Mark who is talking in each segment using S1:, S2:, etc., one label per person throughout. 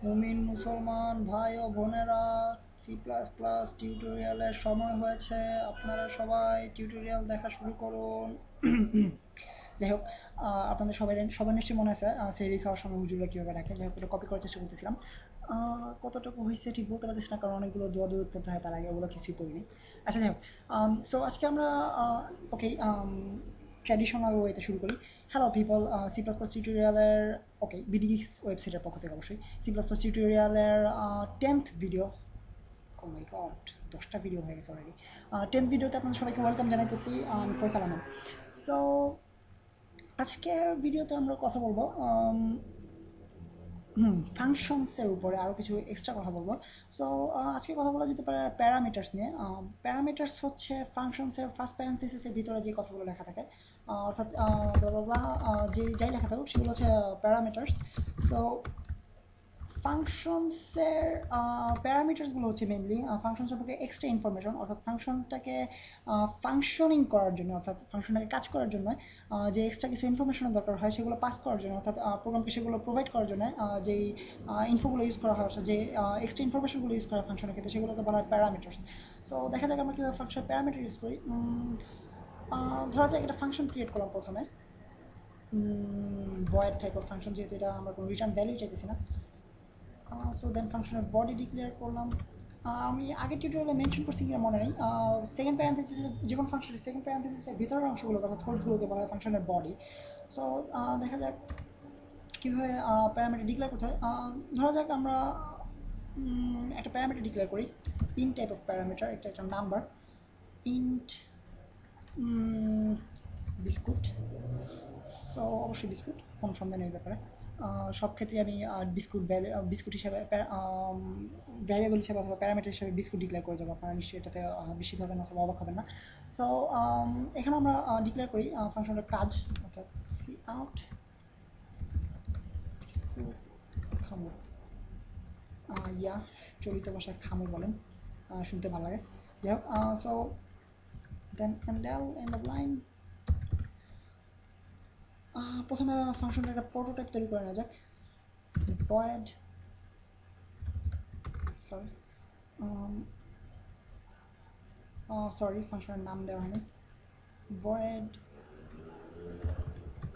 S1: মুমিন মুসলমান ভাই ও বোনেরা, সি প্লাস প্লাস টিউটোরিয়ালের সময় হয়েছে। আপনারা সবাই টিউটোরিয়াল দেখা শুরু করুন। যাই হোক, আপনাদের সবার নিশ্চয়ই মনে আছে সেহরি খাওয়ার সময় হুজুরা কীভাবে রাখে। যাই হোক, এটা কপি করার চেষ্টা করতেছিলাম। কতটুকু হয়েছে ঠিক বলতে পারতেছি না, কারণ অনেকগুলো দোয়া দূর পড়তে হয়, তার আগে ওগুলো কিছুই পড়িনি। আচ্ছা, যাই হোক, সো আজকে আমরা ওকে ট্র্যাডিশনাল ওয়েতে শুরু করি। Hello people, C plus plus টিউটোরিয়ালের বিডিগিক্স ওয়েবসাইটের পক্ষ থেকে অবশ্যই সি প্লাস প্লাস টিউটোরিয়ালের 10th ভিডিও। ও মাই গড, 10টা ভিডিও হয়ে গেছে অলরেডি। 10th ভিডিওতে আপনাদের সবাইকে ওয়েলকাম জানাইতেছি। আমি ফয়সাল আহমেদ। সো আজকের ভিডিওতে আমরা কথা বলবো ফাংশনসের উপরে, আরও কিছু এক্সট্রা কথা বলবো। সো আজকে কথা বলা যেতে পারে প্যারামিটার্স নিয়ে। প্যারামিটার্স হচ্ছে ফাংশনসের ফার্স্ট প্যারেন্থেসিসের ভিতরে যে কথাগুলো লেখা থাকে, অর্থাৎ যে যাই লেখা থাকুক সেগুলো হচ্ছে প্যারামিটার্স। সো ফাংশনসের প্যারামিটার্সগুলো হচ্ছে মেনলি ফাংশন সম্পর্কে এক্সট্রা ইনফরমেশন, অর্থাৎ ফাংশনটাকে ফাংশনিং করার জন্য, অর্থাৎ ফাংশনটাকে কাজ করার জন্য যে এক্সট্রা কিছু ইনফরমেশনের দরকার হয় সেগুলো পাস করার জন্য, অর্থাৎ প্রোগ্রামকে সেগুলো প্রোভাইড করার জন্য যেই ইনফোগুলো ইউজ করা হয়, অর্থাৎ যে এক্সট্রা ইনফরমেশনগুলো ইউজ করা হয় ফাংশনের ক্ষেত্রে, সেগুলোকে বলা হয় প্যারামিটার্স। সো দেখা যাক আমরা কীভাবে ফাংশনের প্যারামিটার ইউজ করি। ধরা যাক একটা ফাংশন ক্রিয়েট করলাম প্রথমে, ভয়েড টাইপ অফ ফাংশন, যেহেতু এটা আমরা কোনো রিটার্ন ভ্যালু চাইতেছি না। সো দেন ফাংশনের বডি ডিক্লেয়ার করলাম। আমি আগের টিউটোরিয়ালে মেনশন করছি কিনা মনে নেই। সেকেন্ড প্যারেন্থেসিসের যে কোনো ফাংশনের সেকেন্ড প্যারেন্থেসিসের ভিতরের অংশগুলো, অর্থাৎ কোডসগুলোকে বলা হয় ফাংশনের বডি। সো দেখা যাক কীভাবে প্যারামিটার ডিক্লেয়ার করতে হয়। ধরা যাক আমরা একটা প্যারামিটার ডিক্লেয়ার করি, ইন্ট টাইপ অফ প্যারামিটার, একটা নাম্বার, ইন্ট বিস্কুট। সো অবশ্যই বিস্কুট, কোনো সন্দেহ নেই ব্যাপারে। সব ক্ষেত্রে আমি বিস্কুট হিসাবে ভ্যারিয়েবল হিসাবে অথবা প্যারামিটার হিসাবে বিস্কুট ডিক্লেয়ার করে যাবো। আপনারা নিশ্চয়ই এটাতে বিস্মিত হবেন অথবা অবাক হবেন না। সো এখানে আমরা ডিক্লেয়ার করি ফাংশনের কাজ, অর্থাৎ সি আউট বিস্কুট খামু। ইয়া চলিত ভাষায় খামু বলেন, শুনতে ভালো লাগে। যাই হোক, so then endl end of line. প্রথমে ফাংশনের একটা প্রোটোটাইপ তৈরি করে নেওয়া যাক। ভয়েড, সরি ফাংশনের নাম দেওয়া হয়নি, ভয়েড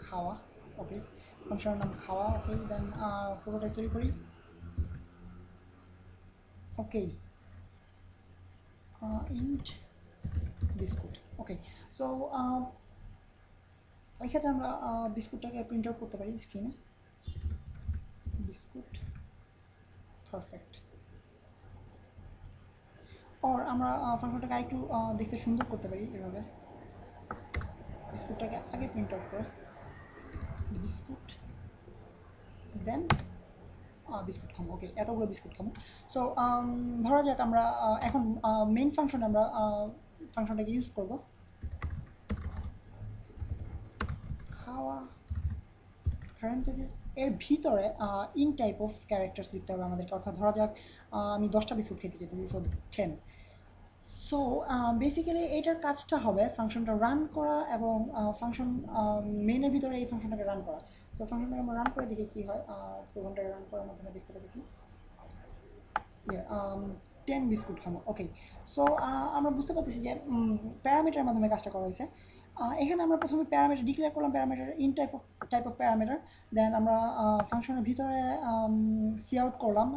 S1: খাওয়া। ওকে, ফাংশনের নাম খাওয়া। ওকে, দেন প্রোটোটাইপ তৈরি করি। ওকে, ইন্ট বিস্কুট। ওকে, সো এক্ষেত্রে আমরা বিস্কুটটাকে প্রিন্ট আউট করতে পারি স্ক্রিনে, বিস্কুট। পারফেক্ট। আর আমরা ফাংশনটাকে আরেকটু দেখতে সুন্দর করতে পারি এভাবে, বিস্কুটটাকে আগে প্রিন্ট আউট করে বিস্কুট, দেন বিস্কুট খামো। ওকে, এতগুলো বিস্কুট খামো। সো ধরা যাক আমরা এখন মেইন ফাংশনে আমরা ফাংশনটাকে ইউজ করব, খাওয়া প্যারেন্থেসিস এর ভিতরে ইন টাইপ অফ ক্যারেক্টার্স লিখতে হবে আমাদেরকে, অর্থাৎ ধরা যাক আমি 10টা বিস্কুট খেতে চাইতেছি, সো 10। সো বেসিক্যালি এইটার কাজটা হবে ফাংশনটা রান করা এবং ফাংশন মেইনের ভিতরে এই ফাংশনটাকে রান করা। সো ফাংশনটাকে আমরা রান করে দেখি কী হয়। প্রোগ্রামটাকে রান করার মাধ্যমে দেখতে পাচ্ছি 10 বিস্কুট খামো। ওকে, সো আমরা বুঝতে পারতেছি যে প্যারামিটারের মাধ্যমে কাজটা করা হয়েছে। এখানে আমরা প্রথমে প্যারামিটার ডিক্লেয়ার করলাম, parameter in type of parameter. Then আমরা ফাংশনের ভিতরে সি আউট করলাম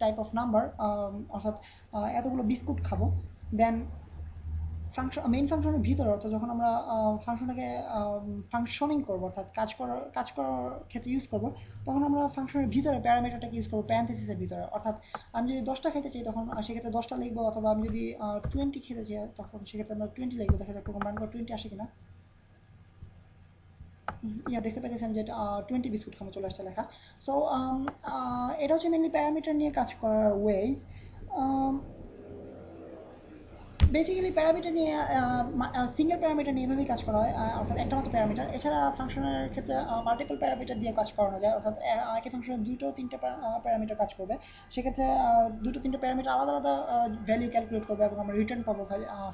S1: টাইপ অফ নাম্বার, অর্থাৎ এতগুলো বিস্কুট খাবো। দেন মেইন ফাংশনের ভিতরে, অর্থাৎ যখন আমরা ফাংশনটাকে ফাংশনিং করবো, অর্থাৎ কাজ করার ক্ষেত্রে ইউজ করবো, তখন আমরা ফাংশনের ভিতরে প্যারামিটারটাকে ইউজ করবো প্যারেন্থেসিসের ভিতরে। অর্থাৎ আমি যদি 10টা খেতে চাই তখন সেক্ষেত্রে 10টা লিখবো, অথবা আমি যদি 20 খেতে চাই তখন সেক্ষেত্রে আমরা 20 লিখবো। দেখা যাক প্রোগ্রাম রান করে 20 আসে কিনা। দেখতে পাচ্ছেন যে 20 বিস্কুট খামো চলে আসছে লেখা। সো এটা হচ্ছে মেনলি প্যারামিটার নিয়ে কাজ করার ওয়েজ। বেসিক্যালি প্যারামিটার নিয়ে সিঙ্গেল প্যারামিটার নিয়ে এভাবেই কাজ করা হয়, অর্থাৎ একটা মাত্র প্যারামিটার। এছাড়া ফাংশনের ক্ষেত্রে মাল্টিপল প্যারামিটার দিয়ে কাজ করানো যায়, অর্থাৎ একই ফাংশনের 2-3টে প্যারামিটার কাজ করবে। সেক্ষেত্রে 2-3টে প্যারামিটার আলাদা আলাদা ভ্যালু ক্যালকুলেট করবে এবং আমরা রিটার্ন পাবো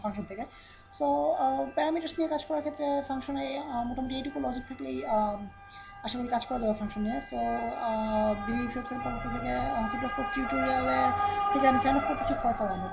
S1: ফাংশন থেকে। সো প্যারামিটার্স নিয়ে কাজ করার ক্ষেত্রে ফাংশনে মোটামুটি এইটুকু লজিক থাকলেই আশা করি কাজ করা যাবে ফাংশন নিয়ে। সো বিএক্স ওয়েবসাইট পক্ষ থেকে সি প্লাস প্লাস টিউটোরিয়ালের থেকে আমি সাইন অফ করতেছি, ফয়সাল আহমেদ।